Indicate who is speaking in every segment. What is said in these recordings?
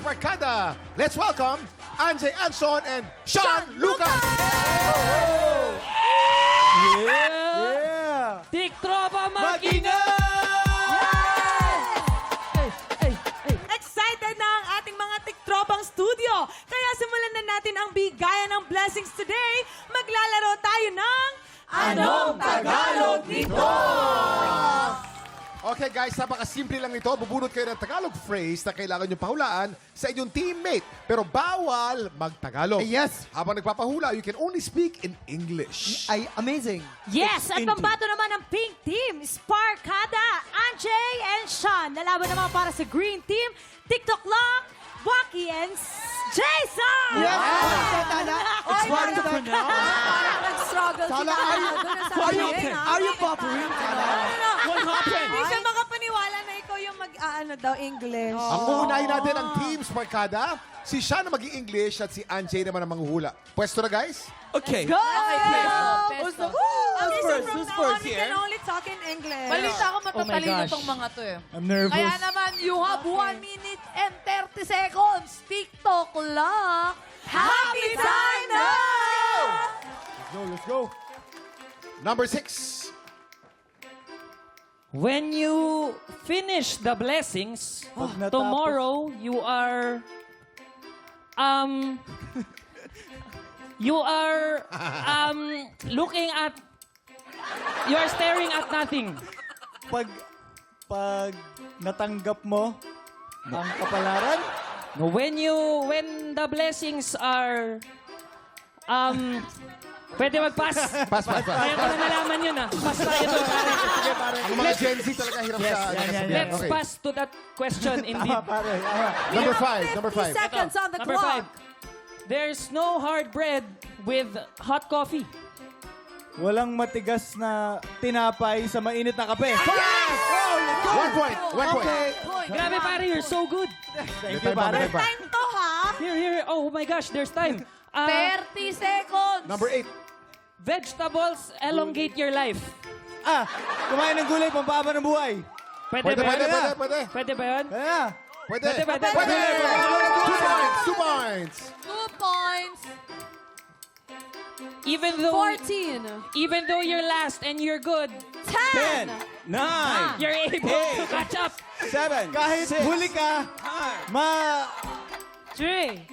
Speaker 1: Barkada. Let's welcome Anjay Anson and Sean Lucas.
Speaker 2: Yeah!
Speaker 3: Tik Tropa
Speaker 2: Mag-ingay!
Speaker 4: Excited na ang ating mga tiktropang studio. Kaya simulan na natin ang bigayan ng blessings today. Maglalaro tayo ng Anong Tagalog Nito?
Speaker 1: Okay guys, napakasimple lang ito. Bubunot kayo ng Tagalog phrase na kailangan nyo pahulaan sa inyong teammate. Pero bawal mag-Tagalog.
Speaker 2: Yes.
Speaker 1: Habang nagpapahula, you can only speak in English.
Speaker 2: Ay, amazing.
Speaker 4: Yes, at pambato naman ng Pink Team, Sparkada, Anjay, and Sean. Nalaban naman para sa Green Team, TikTok Lock, Waki, and Jason!
Speaker 2: Yes! It's hard to pronounce.
Speaker 4: Nag-struggle
Speaker 2: Sala, are you buffering?
Speaker 3: What happened?
Speaker 4: Hindi siya makapaniwala na ikaw yung mag-aano daw, English.
Speaker 1: Ang uunahin natin ang Team Sparkada. Si Sean na mag-i-English at si Anjay naman ang manghuhula. Pwesto na guys?
Speaker 3: Okay.
Speaker 4: Go!
Speaker 2: Who's
Speaker 4: Okay,
Speaker 2: first?
Speaker 4: so
Speaker 2: Who's
Speaker 4: from now on,
Speaker 2: first
Speaker 4: you
Speaker 2: here?
Speaker 4: can only talk in English.
Speaker 5: Balita ko
Speaker 3: Oh my
Speaker 5: matatalino
Speaker 3: gosh.
Speaker 5: tong mga to eh.
Speaker 2: I'm nervous.
Speaker 5: Kaya naman, you have 1 minute and 30 seconds. TikTok clock.
Speaker 4: Happy time now!
Speaker 2: Let's go.
Speaker 1: Number 6.
Speaker 3: When you finish the blessings,
Speaker 2: natapos.
Speaker 3: tomorrow you are looking at you are staring at nothing.
Speaker 2: Pag natanggap mo ang kapalaran,
Speaker 3: When the blessings are pwede mag-pass.
Speaker 1: Pass.
Speaker 3: Kaya ko na nalaman yun Pass tayo doon.
Speaker 1: Ang mga Gen Z talaga hirap sa...
Speaker 2: yan.
Speaker 3: Let's
Speaker 1: Okay.
Speaker 3: pass to that question indeed.
Speaker 2: pare.
Speaker 1: Number 5. Number 5.
Speaker 4: Seconds on the
Speaker 3: Number
Speaker 4: clock.
Speaker 3: 5. There's no hard bread with hot coffee.
Speaker 2: Walang matigas na tinapay sa mainit na kape.
Speaker 1: 1 point. 1 point.
Speaker 3: Grabe pare, you're so good.
Speaker 2: Thank you, pare.
Speaker 4: Time to, ha?
Speaker 3: Here. Oh my gosh, there's time.
Speaker 5: 30 seconds.
Speaker 1: Number 8.
Speaker 3: Vegetables elongate your life.
Speaker 2: Kumain ng gulay, pampaba ng buhay.
Speaker 1: Pwede.
Speaker 3: Pwede ba yun?
Speaker 2: Kaya,
Speaker 1: Pwede.
Speaker 3: Pwede.
Speaker 1: 2 points. 2 points.
Speaker 5: 2 points.
Speaker 3: Even though you're last and you're good,
Speaker 2: 10, 9,
Speaker 3: you're able to catch up.
Speaker 2: 7, kahit huli ka,
Speaker 3: 3.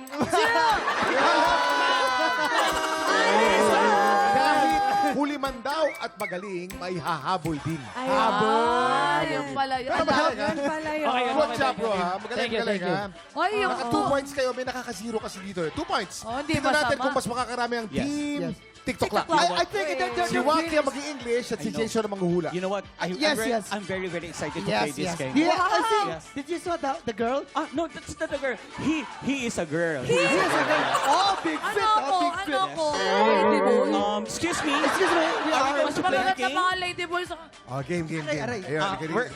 Speaker 1: Kahit huli man daw at magaling, may hahabol din.
Speaker 5: Ayun pala yun.
Speaker 1: Pero magaling ha?
Speaker 4: Pala yun.
Speaker 3: Okay,
Speaker 1: Good job bro ha.
Speaker 3: Thank you,
Speaker 1: Magaling
Speaker 3: thank you.
Speaker 1: ha.
Speaker 5: Ay, yung
Speaker 1: Naka 2 points kayo, may nakaka-zero kasi dito. 2 points.
Speaker 5: Oh, hindi
Speaker 1: Tignan natin
Speaker 5: masama.
Speaker 1: kung mas makakarami ang team.
Speaker 2: Yes.
Speaker 1: TikTok lang.
Speaker 2: I think
Speaker 1: Si Waki ang mag-i-English at si Jason ang manghuhula.
Speaker 6: You know what?
Speaker 2: Yes, yes.
Speaker 6: I'm very, very excited to play this game.
Speaker 2: Yes. Did you saw the girl?
Speaker 6: No, that's not a girl. He is a girl.
Speaker 2: Oh, big fit.
Speaker 5: Ano ko? Ladyboy.
Speaker 6: Excuse me.
Speaker 2: Excuse me. We
Speaker 6: Are we
Speaker 2: are...
Speaker 6: going
Speaker 5: Mas
Speaker 6: to play
Speaker 5: malala
Speaker 6: a
Speaker 5: na
Speaker 6: game?
Speaker 5: mga ladyboy sa...
Speaker 1: Oh, game.
Speaker 2: Aray.
Speaker 1: Ayun,
Speaker 6: Where?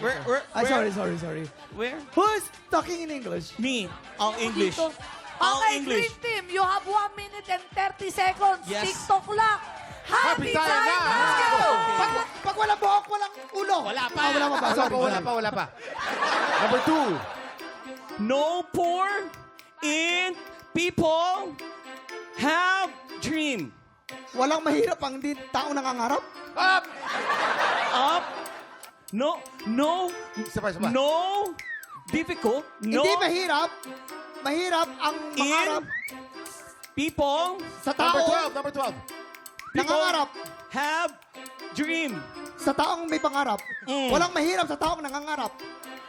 Speaker 2: Sorry.
Speaker 6: Where?
Speaker 2: Who's talking in English?
Speaker 6: Me. All English.
Speaker 5: Dito.
Speaker 6: All
Speaker 5: Okay,
Speaker 6: English.
Speaker 5: Green Team, you have 1 minute and 30 seconds.
Speaker 6: Yes.
Speaker 5: TikTok clock.
Speaker 1: Happy time na!
Speaker 5: Let's go!
Speaker 2: Pag walang buhok, walang ulo. Wala pa. Wala pa. Sorry.
Speaker 1: Wala pa. Number 2.
Speaker 6: No poor in people have dream.
Speaker 2: Walang mahirap ang di taong nangangarap.
Speaker 1: Up!
Speaker 6: Up. No.
Speaker 1: Isa pa.
Speaker 6: No. Difficult. No.
Speaker 2: Hindi mahirap. Mahirap ang mangarap
Speaker 6: People.
Speaker 2: sa
Speaker 1: Number 12.
Speaker 2: nangangarap.
Speaker 6: Have dream.
Speaker 2: Sa taong may pangarap. Walang mahirap sa taong nangangarap.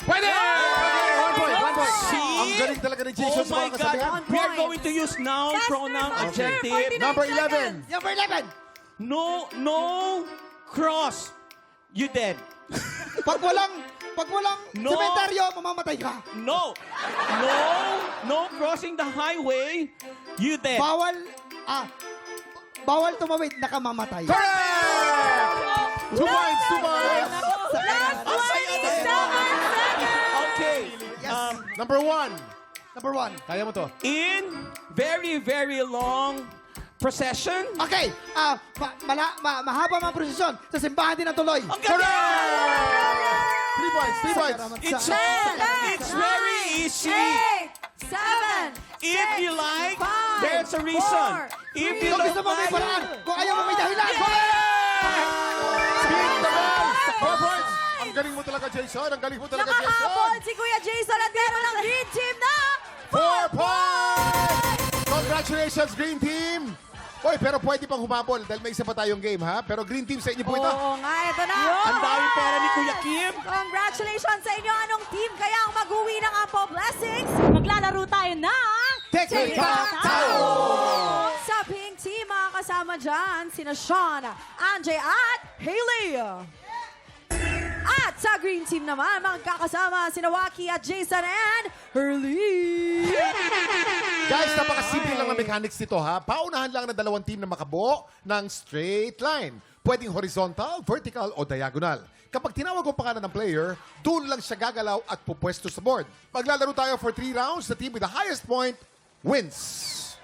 Speaker 1: Pwede! Okay, 1 point.
Speaker 6: See?
Speaker 1: Ang galing talaga ni Jason
Speaker 6: Oh
Speaker 1: sa
Speaker 6: my
Speaker 1: mga kasabihan.
Speaker 6: God. We are going to use noun, pronoun, adjective.
Speaker 1: Number 11.
Speaker 2: Number 11.
Speaker 6: No cross. You dead.
Speaker 2: Pag walang
Speaker 6: No.
Speaker 2: sementeryo, mamamatay ka.
Speaker 6: No crossing the highway. You dead.
Speaker 2: Bawal tumawid, nakamamatay.
Speaker 1: Correct! 2 points.
Speaker 6: Okay.
Speaker 1: Number 1.
Speaker 2: Number 1.
Speaker 1: Kaya mo to.
Speaker 6: In very, very long procession.
Speaker 2: Okay, mahaba mga prosesyon. Sa simbahan din ang tuloy.
Speaker 6: Ang galing!
Speaker 1: 3 points.
Speaker 6: It's very easy.
Speaker 4: 8, 7,
Speaker 6: If you like,
Speaker 5: five,
Speaker 6: there's a reason.
Speaker 5: four,
Speaker 6: If
Speaker 5: three,
Speaker 6: you
Speaker 1: Kung gusto
Speaker 6: don't
Speaker 1: mo may
Speaker 6: like,
Speaker 1: paraan, kung ayaw mo may dahilan. Spin the bell. 4 points. Ang galing mo talaga, Jason. Ang galing mo talaga,
Speaker 5: Nakahabol
Speaker 1: Jason.
Speaker 5: si Kuya Jason at meron ng Green Team na
Speaker 1: 4 points! Congratulations, Green Team! Oy, pero pwede pang humabol dahil may isa pa tayong game, ha? Pero Green Team, sa inyo po ito.
Speaker 5: Oo nga, ito na.
Speaker 6: ang daming pera ni Kuya Kim.
Speaker 5: Congratulations sa inyo. Anong team kaya ang mag-uwi ng Apo Blessings?
Speaker 4: Maglalaro tayo ng...
Speaker 1: Tic-tac-toe!
Speaker 5: Sa Pink Team, mga kasama dyan, sina Sean, Anjay at Hailey. At sa Green Team naman, magkakasama sina Waki at Jason and Hurley.
Speaker 1: Guys, napakasimple lang na mechanics nito, ha? Paunahan lang ng dalawang team na makabuo ng straight line. Pwedeng horizontal, vertical, o diagonal. Kapag tinawag ang pangalan ng player, doon lang siya gagalaw at pupwesto sa board. Maglalaro tayo for 3 rounds. The team with the highest point wins.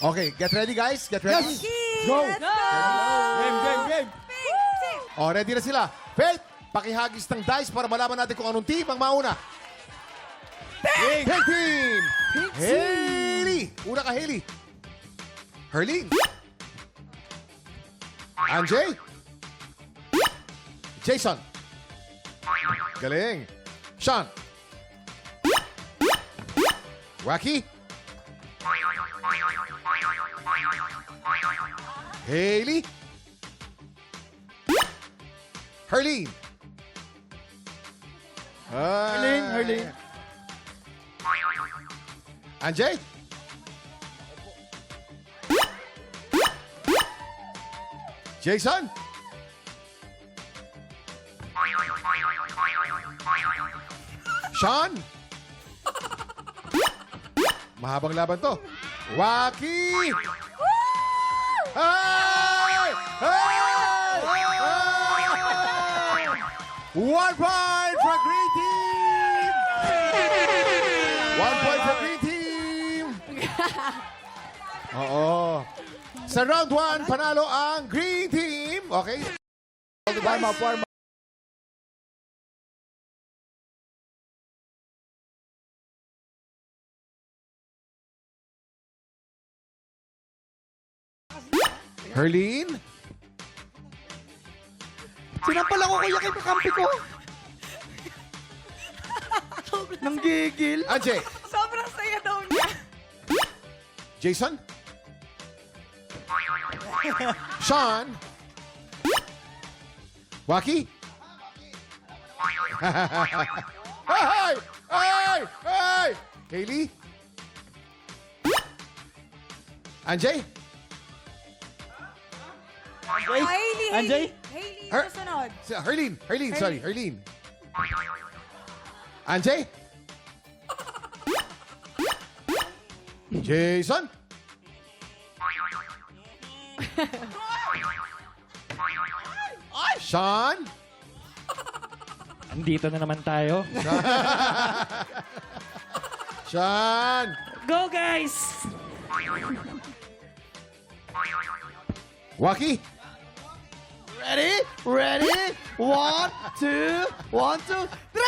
Speaker 1: Okay, get ready, guys. Get ready.
Speaker 5: Go!
Speaker 2: Game, game, game.
Speaker 5: Pink Team!
Speaker 1: Oh, ready na sila. Faith, pakihagis ng dice para malaman natin kung anong team ang mauna. Pink Team! Hailey! Una ka, Hailey. Herlene. Anjay. Jason. Galing. Sean. Wacky. Hailey. Herlene.
Speaker 2: Herlene.
Speaker 1: Anjay? Jason? Sean? Mahabang laban to. Waki! Ay! Ay! Ay! 1 point for Green Team! 1 point for Green Team! Oo. Sa round 1, panalo ang Green Team. Okay?
Speaker 2: Warm up, warm up.
Speaker 1: Herlene?
Speaker 2: Sinampal ako kuya kay kakampi ko. Nang gigil.
Speaker 1: Anjay?
Speaker 5: Sobrang saya daw niya.
Speaker 1: Jason? Sean? Waki? Hey! Hey! Hey! Hailey? Anjay?
Speaker 5: Hailey,
Speaker 2: Anjay?
Speaker 5: Hailey,
Speaker 1: Her-
Speaker 5: susunod.
Speaker 1: Herlene. Herlene, sorry. Herlene. Anjay? Jason? Sean?
Speaker 3: Andito na naman tayo.
Speaker 1: Sean?
Speaker 3: Go, guys!
Speaker 1: Waki?
Speaker 2: Ready? Ready? 1, 2, 1, 2, 3!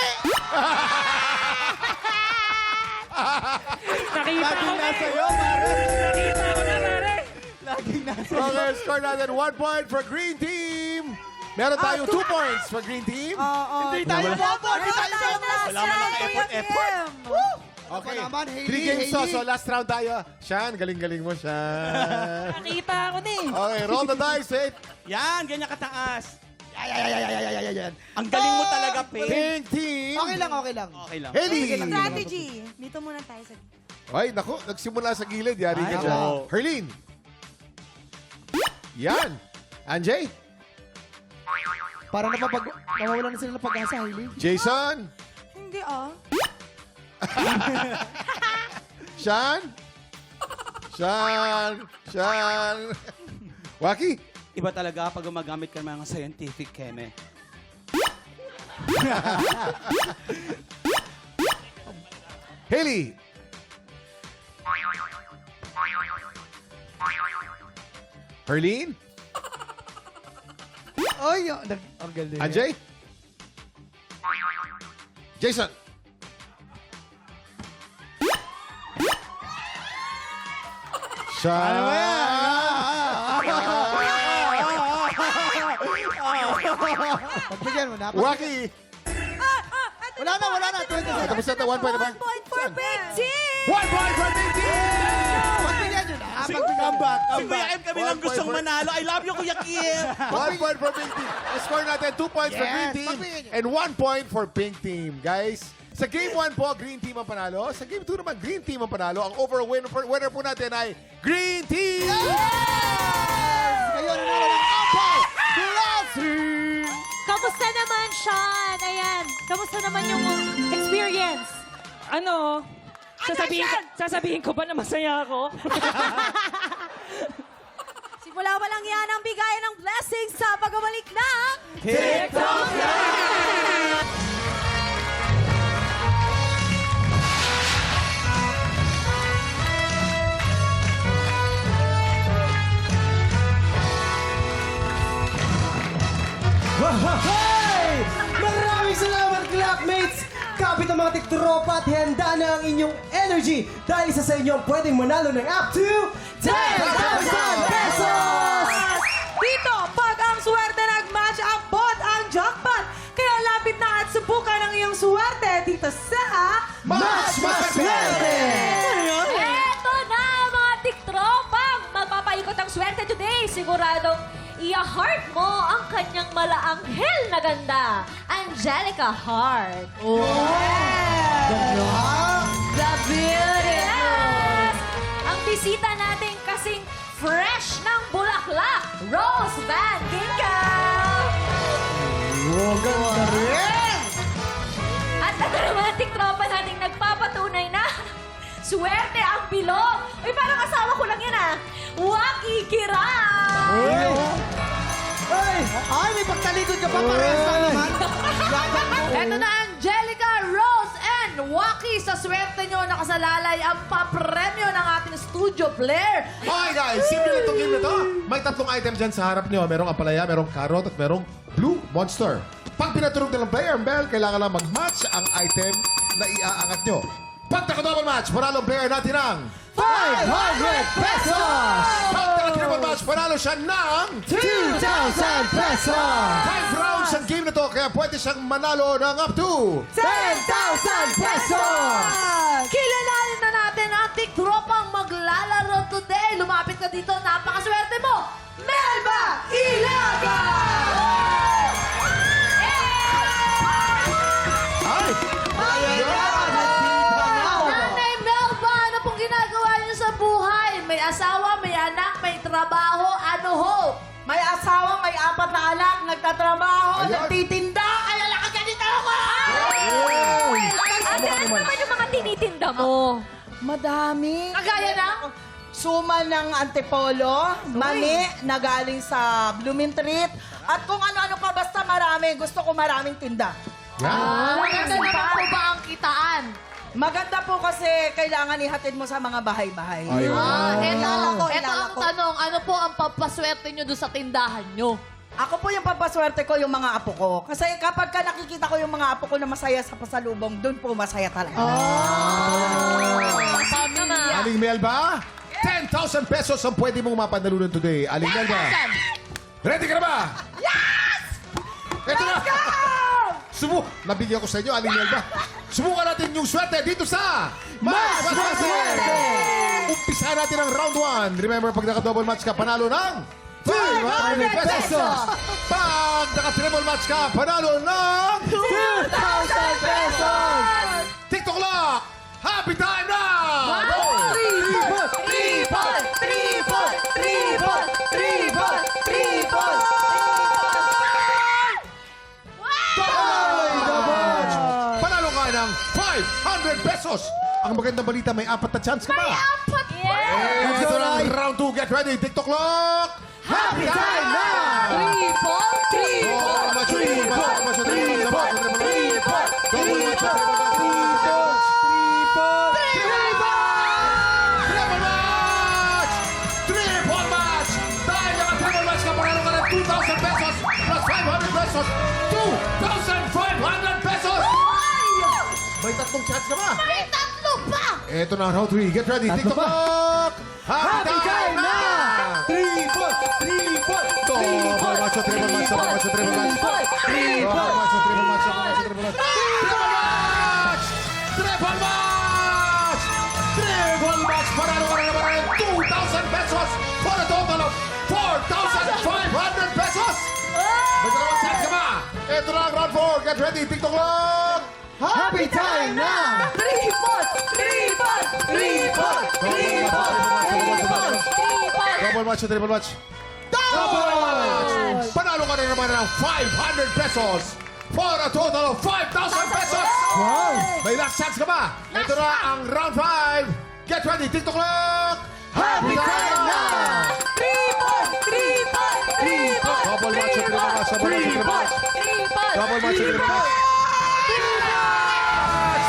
Speaker 3: Nakita ko
Speaker 2: Laging
Speaker 3: na
Speaker 2: nasa
Speaker 3: eh!
Speaker 2: iyo, pare.
Speaker 3: Nakita ko na, pare!
Speaker 2: Laging nasa iyo.
Speaker 1: Okay, score natin 1 point for Green Team. Meron tayong 2 points for Green Team.
Speaker 2: Hindi tayo bobo! Hindi tayo bobo!
Speaker 6: Wala man lang effort.
Speaker 1: Okay,
Speaker 2: naman, Hailey,
Speaker 1: 3 games to.
Speaker 2: Hailey.
Speaker 1: So last round tayo. Sean, galing-galing mo, Sean.
Speaker 3: Nakita ko na eh!
Speaker 1: Okay, roll the dice, Faith.
Speaker 6: Yan, ganyan kataas.
Speaker 2: Yan.
Speaker 6: Ang galing mo talaga, Pink.
Speaker 1: Pink Team.
Speaker 2: Okay lang, okay lang.
Speaker 6: Okay lang.
Speaker 1: Hailey.
Speaker 5: Strategy. Dito muna tayo sa...
Speaker 1: Ay, naku, nagsimula sa gilid. Yari ka
Speaker 2: Ay,
Speaker 1: dyan.
Speaker 6: oo.
Speaker 1: Herlene. Yan. Anjay.
Speaker 2: Parang nawawala na sila ng pag-asa, Hailey.
Speaker 1: Jason.
Speaker 5: Hindi ah.
Speaker 1: Sean. Sean. Sean. Waki.
Speaker 6: Iba talaga pag gumagamit ka ng mga scientific keme.
Speaker 1: Hailey. Herlene.
Speaker 2: Ay, ang galing.
Speaker 1: Anjay. Jason. Siya.
Speaker 2: Ano ba yan?
Speaker 7: Pagbigyan mo na.
Speaker 1: Waki.
Speaker 7: Wala na. 20 seconds.
Speaker 1: Tapos na 1 point naman.
Speaker 5: 1 point for Big Team!
Speaker 1: 1 point for Big Team!
Speaker 7: Pagbigyan nyo na.
Speaker 2: Comeback,
Speaker 6: Si Kuya
Speaker 2: comeback.
Speaker 6: M kami lang gustong manalo. I love you, Kuya Kim.
Speaker 1: 1 point for Pink Team. Ang score natin, 2 points for
Speaker 7: Yes,
Speaker 1: Green Team
Speaker 7: pagbigyan nyo.
Speaker 1: and 1 point for Pink Team. Guys, sa Game 1 po, Green Team ang panalo. Sa Game 2 naman, Green Team ang panalo. Ang overall winner po natin ay Green Team!
Speaker 7: Ngayon, nanalo ng Apple Glossy!
Speaker 4: Kamusta naman, Sean? Ayan. Kamusta naman yung experience?
Speaker 3: Ano? Sasabihin ko ba na masaya ako?
Speaker 5: Simula pa lang yan ang bigayan ng blessings sa pagbabalik ng
Speaker 2: TikTok!
Speaker 8: Hey! Maraming salamat, Clockmates! Kapit ang mga tiktropa at handa na ang inyong energy dahil isa sa inyo ang pwedeng manalo ng up to 10,000 pesos!
Speaker 5: Dito, pag ang swerte nag-match, abot ang jackpot. Kaya lapit na at subukan ang iyong swerte dito sa
Speaker 8: Match Maswerte!
Speaker 4: Eto na, mga tiktropang! Magpapaikot ang swerte today. Siguradong i-heart mo ang kanyang malaanghel na ganda. Angelica Heart. Oh! The beautiful! Ang bisita natin kasing fresh ng bulaklak, Rose Van Ginkel!
Speaker 8: Oh, ganda rin!
Speaker 4: At ang romantic tropa nating nagpapatunay na swerte ang bilog. Uy, parang asawa ko lang yan ah. Waki Kiran!
Speaker 7: Ay, may pagtalikod ka pa. Parehas na naman.
Speaker 5: Eto na, Angelica, Rose, and Waki. Sa swerte nyo, nakasalalay ang papremyo ng ating studio player.
Speaker 1: Okay guys, simple lang itong game na to. May 3 item dyan sa harap nyo. Merong ampalaya, merong carrot, at merong blue monster. Pag pinatunog ng player ang bell, kailangan lang mag-match ang item na iaangat nyo. Pag naka-double match, panalo ang player natin ng
Speaker 8: 500 pesos!
Speaker 1: Pag naka-triple match, panalo siya ng
Speaker 8: 2,000 pesos!
Speaker 1: 5 rounds ang game na to, kaya pwede siyang manalo ng up to
Speaker 8: 10,000 pesos!
Speaker 5: Kilalanin na natin ang tiktropang maglalaro today. Lumapit ka dito, napakaswerte mo. Melba Ilaga!
Speaker 1: Ay!
Speaker 5: Nanay Melba, ano pong ginagawa niyo sa buhay? May asawa, may anak, may trabaho, ano ho? May asawa, may 4 na anak, nagtatrabaho,
Speaker 1: Ayan.
Speaker 5: nagtitinda, kaya lakad ka dito ako!
Speaker 4: Ate, ano naman yung mga tinitinda mo?
Speaker 5: Madami. Kagaya na?
Speaker 9: Suman ng antipolo, mani na galing sa Blooming Treat, at kung ano-ano pa, basta marami. Gusto ko maraming tinda.
Speaker 1: Yan!
Speaker 5: Maganda naman po ba ang kitaan?
Speaker 9: Maganda po kasi kailangan ihatid mo sa mga bahay-bahay.
Speaker 5: Ito ang tanong, ano po ang papaswerte nyo doon sa tindahan nyo?
Speaker 9: Ako po yung papaswerte ko yung mga apo ko. Kasi kapag ka nakikita ko yung mga apo ko na masaya sa pasalubong, doon po masaya talaga.
Speaker 1: Aling Melba, 10,000 pesos ang pwede mong mapanalunan today. Aling Melba, ready ka na ba? Yes! Ito na! Nabigyan ko sa inyo, Aling Melba. Subukan natin yung swerte dito sa Match Maswerte! Umpisa natin ang round 1. Remember, pag naka-double match ka, panalo ng 500 pesos! Pag naka-triple match ka, panalo ng
Speaker 8: 2,000 pesos!
Speaker 1: TikTok Lock! Happy time na! Panalo ka ng 500 pesos! Ang magandang balita, may 4 na chance ka pa.
Speaker 4: Yes!
Speaker 1: Ito na ang round 2. Get ready. TikTok Lock! Happy time na! Triple match! Triple match! Dahil naka-triple match ka, panalo ka ng 2,000 pesos plus 500 pesos. 2,500 pesos! May 3 chance ka ba?
Speaker 5: May 3 pa!
Speaker 1: Ito na ang round 3. Get ready. TikTok Lock! Happy time na!
Speaker 8: Triple! Triple!
Speaker 1: Double match, triple match, double match, triple match. Triple match, triple match, double match, triple match. Triple match! Triple match! Triple match! Panalo ka na naman ng 2,000 pesos for a total of 4,500 pesos! May dalawang chance ka ba? Ito na ang round 4. Get ready, TikTok clock!
Speaker 8: Happy time na!
Speaker 5: Triple! Triple! Triple! Triple!
Speaker 1: Double match, triple match. Double match! Panalo ka na naman ng 500 pesos for a total of 5,000 pesos!
Speaker 8: Wow!
Speaker 1: May last chance ka ba? Ito na ang round 5. Get ready, TikTok clock!
Speaker 8: Happy time na!
Speaker 5: Triple! Triple! Triple!
Speaker 1: Double match, triple match, double match, triple match. Double match, triple match. Triple match!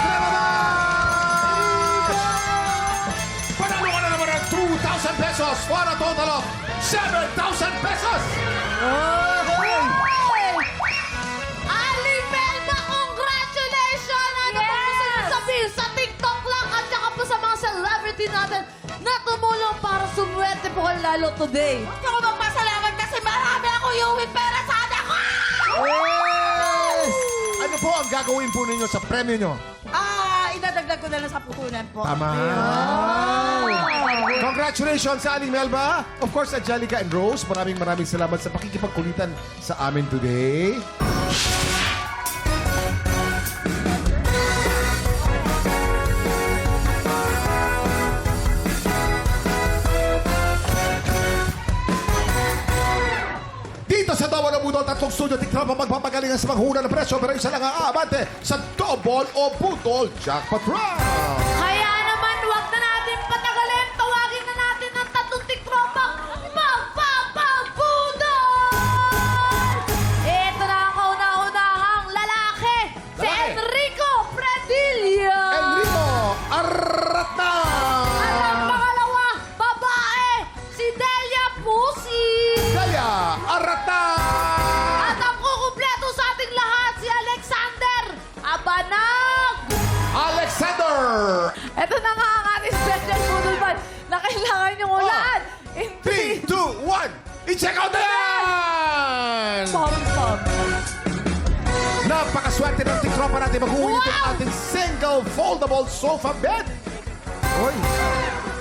Speaker 1: Panalo ka na naman ng 2,000 pesos for a total of 7,000 pesos!
Speaker 9: Aling Melba, congratulations! Ano ba gusto niyo sabihin sa TikTok lang at saka po sa mga celebrity natin na tumulong para sumwerte po kayo lalo today. Gusto ko magpasalamat kasi marami ako yung pera sa anak ko!
Speaker 1: Yes! Ano po ang gagawin po ninyo sa premyo nyo?
Speaker 9: Idadagdag ko na lang sa puhunan po.
Speaker 1: Tama. Congratulations sa Aling Melba. Of course, Angelica and Rose, maraming salamat sa pakikipagkulitan sa amin today. Dito sa Double o Budol, tatlong studio, tiktrapa magpapagalingan sa manghuna ng presyo, pero isa lang ang aabante sa Double o Budol Jackpot Round.
Speaker 4: Kaya naman, huwag na natin patagalin. Tawagin na natin ang tatlong tiktropang magpapabudol! Ito na ang kauna-unahang lalaki, si Enrico Predilla.
Speaker 1: Enrico Arratna!
Speaker 4: At ang pangalawa, babae, si Delia Pusi.
Speaker 1: Kaya Arratna!
Speaker 4: At ang kukumpleto sa ating lahat, si Alexander Abanag.
Speaker 1: Alexander!
Speaker 4: Ito na nga ang ating special budol band na kailangan niyong ulaan. In
Speaker 1: 3, 2, 1, i-check out na yan!
Speaker 4: Pom-pom.
Speaker 1: Napakaswerte ng tiktropa natin. Mag-uwi ito ang ating single foldable sofa bed. Oy,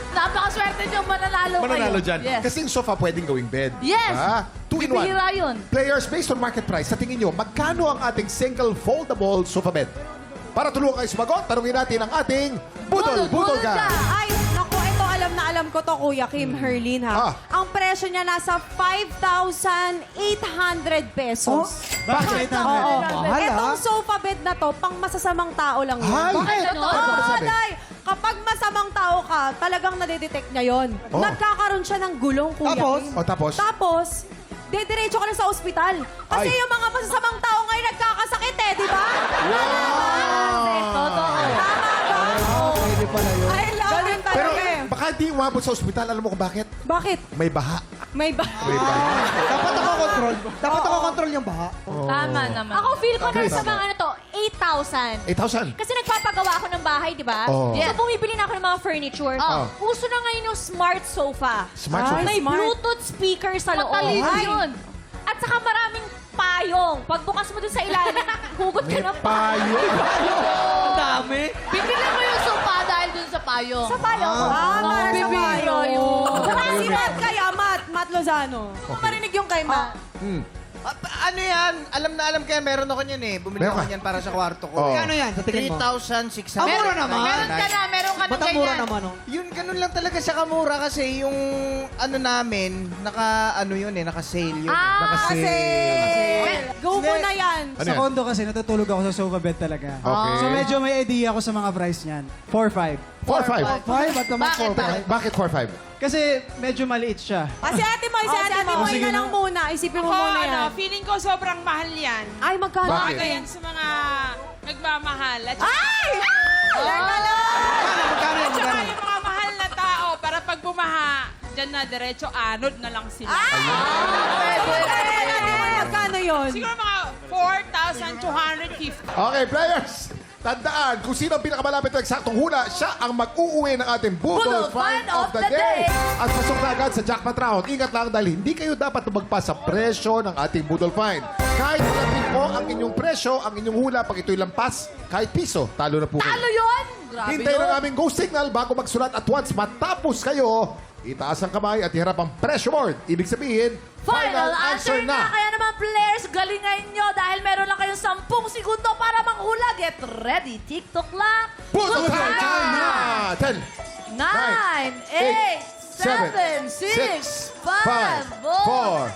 Speaker 4: Napakaswerte niyo mananalo kayo.
Speaker 1: mananalo dyan.
Speaker 4: Yes.
Speaker 1: Kasi yung sofa pwedeng gawing bed.
Speaker 4: Yes.
Speaker 1: Ah, 2 in 1.
Speaker 4: Bibihira yun.
Speaker 1: Players based on market price. Sa tingin nyo, magkano ang ating single foldable sofa bed? Para tulungan kayo sumagot, tanungin natin ang ating Budol Gang.
Speaker 5: Ay, naku, ito alam ko to, Kuya Kim Herlin, ha? Ang presyo niya nasa 5,800 pesos.
Speaker 2: Bakit?
Speaker 5: Oo.
Speaker 8: Mahal,
Speaker 5: Itong sofa bed na to, pang masasamang tao lang yun.
Speaker 1: Ay!
Speaker 5: Bakit
Speaker 1: Ano?
Speaker 5: Oo,
Speaker 1: Ano sabi?
Speaker 5: Day. Kapag masamang tao ka, talagang nadidetect niya yon.
Speaker 1: Oh.
Speaker 5: Nagkakaroon siya ng gulong, Kuya
Speaker 8: Tapos?
Speaker 5: Kim.
Speaker 1: O tapos?
Speaker 5: Tapos, didiretso ka na sa ospital. Kasi
Speaker 1: Ay.
Speaker 5: yung mga masasamang tao ngayon nagkakasakit eh, di ba?
Speaker 4: Totoo.
Speaker 8: Pwede pala yun.
Speaker 5: Ay, ganun
Speaker 1: Pero
Speaker 5: talaga eh.
Speaker 1: baka hindi umabot sa ospital. Alam mo kung bakit?
Speaker 5: Bakit?
Speaker 1: May baha.
Speaker 5: May ba?
Speaker 1: May baha.
Speaker 8: Dapat ako control. Dapat ako control yung baha.
Speaker 4: Tama naman. Ako feel ko na
Speaker 1: Grace.
Speaker 4: sa mga ano to, 8,000.
Speaker 1: 8,000.
Speaker 4: Kasi nagpapagawa ako ng bahay, di ba?
Speaker 1: Oo.
Speaker 4: So bumibili na ako ng mga furniture. Uso na ngayon yung smart sofa.
Speaker 1: Smart sofa.
Speaker 4: May
Speaker 5: smart.
Speaker 4: Bluetooth speaker sa loob.
Speaker 5: Matalino
Speaker 4: Ay.
Speaker 5: yun.
Speaker 4: At saka maraming payong. Pagbukas mo dun sa ilalim, hugot ka ng
Speaker 1: Payo.
Speaker 6: Ang dami.
Speaker 9: Bibili mo yung sopa dahil dun sa payo.
Speaker 4: Sa payong.
Speaker 5: Sa
Speaker 4: bibiro yun.
Speaker 5: Si Matt kaya, Matt Lozano. Kung marinig yung kay Matt.
Speaker 7: Ano yan? Alam na alam kaya meron ako niyan eh. Bumili
Speaker 1: Meron
Speaker 7: ako
Speaker 1: ka?
Speaker 7: niyan para sa kwarto ko.
Speaker 1: Oo.
Speaker 8: Ano yan? Sa tingin mo?
Speaker 7: 3,600.
Speaker 8: Ang mura naman.
Speaker 9: Meron ka na
Speaker 8: Ba't ang mura naman, oh?
Speaker 7: Yun, ganun lang talaga siya kamura kasi yung ano namin, naka-sale yun.
Speaker 5: Kasi, go mo na yan.
Speaker 1: Ano
Speaker 2: Sa
Speaker 1: yan?
Speaker 2: condo kasi natutulog ako sa sofa bed talaga.
Speaker 1: Okay.
Speaker 2: So medyo may idea ako sa mga price niyan. 4-5.
Speaker 1: 4-5.
Speaker 2: 5 at naman 4-5.
Speaker 1: Bakit 4-5?
Speaker 2: Kasi medyo maliit siya.
Speaker 5: Si Ate Moy,
Speaker 2: sige
Speaker 5: na lang
Speaker 2: na.
Speaker 5: muna. Isipin mo muna yan.
Speaker 10: Feeling ko sobrang mahal yan.
Speaker 5: Ay, magkano?
Speaker 1: Bakit?
Speaker 10: Kaya yan sa mga nagmamahal. At
Speaker 5: Ay! Teka lang!
Speaker 8: Magkano yan?
Speaker 10: saka
Speaker 8: Magkano?
Speaker 10: yung mga mahal na tao, para pag bumaha, dyan na diretso, anod na lang sila.
Speaker 5: Magkano yun?
Speaker 10: Siguro mga 4,250.
Speaker 1: Okay, players. Tandaan, kung sino ang pinakamalapit na eksaktong hula, siya ang mag-uuwi ng ating Budol Find of the Day. At pasok na agad sa jackpot round. Ingat lang dahil hindi kayo dapat tumagpas sa presyo ng ating Budol Find. Kahit malapit po ang inyong presyo, ang inyong hula, pag ito'y lampas, kahit piso, talo na po kayo.
Speaker 9: Talo yun! Grabe
Speaker 1: Hintay
Speaker 9: yun.
Speaker 1: ng aming go signal bago magsulat at once matapos kayo, itaas ang kamay at iharap ang pressure board. Ibig sabihin,
Speaker 5: Final answer na! Kaya naman, players, galingan nyo dahil meron lang kayong 10 segundo para manghula. Get ready. TikTok lang.
Speaker 1: Budol
Speaker 5: Budol
Speaker 1: Time na! 10,
Speaker 5: 9, 8, 7, 6, 5, 4,